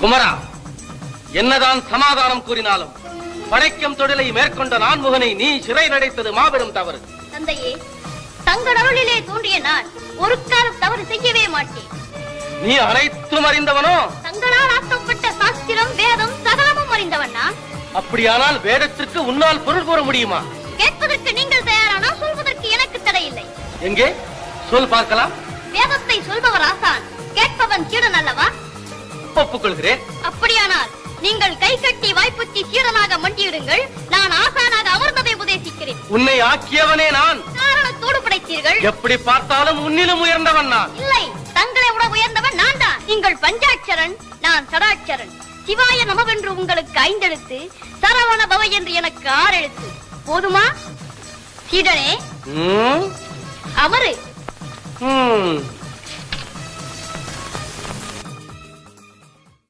குமரா, என்னதான் சமாதானம் கூறினாலும் படைக்கும் தொழிலை மேற்கொண்ட நான்முகனை நீ சிறை நடைத்தது மாபெரும் தவறு. தந்தையே, தங்கள் அருளிலே தோன்றிய நான் ஒரு காலம் தவறு செய்யவே மாட்டேன். நீ அனைத்தும் அறிந்தவனோ? தங்களால் ஆக்கப்பட்ட சாஸ்திரம் வேதம் சகலமும் அறிந்தவன் நான். அப்படியானால் வேதத்திற்கு உன்னால் பொருள் கூற முடியுமா? கேட்பதற்கு நீங்கள் தயாரானால் சொல்வதற்கு எனக்கு தடையில்லை. எங்கே சொல் பார்க்கலாம். வேதத்தை சொல்பவர் ஆசான், கேட்பவன் சீடன் அல்லவா? ஒப்புக்கொள்கிறேன். அப்படியானால் நீங்கள் கை கட்டி வாய்ப்புத்தி சீடனாக மண்டியிடுங்கள். நான் ஆசானாக அமர்ந்ததை உபதேசிக்கிறேன். உன்னை ஆக்கியவனே நான். காரணத்தோடு படைத்தீர்கள். எப்படி பார்த்தாலும் உன்னிலும் உயர்ந்தவன் நான். இல்லை, தங்களை விட உயர்ந்தவன் நான் தான். நீங்கள் பஞ்சாட்சரன், நான் சடாட்சரன். சிவாய நமவென்று உங்களுக்கு 5 எழுத்து, சரவண பவ என்று எனக்கு 6 எழுத்து. போதுமா? சீடனே, அமரு.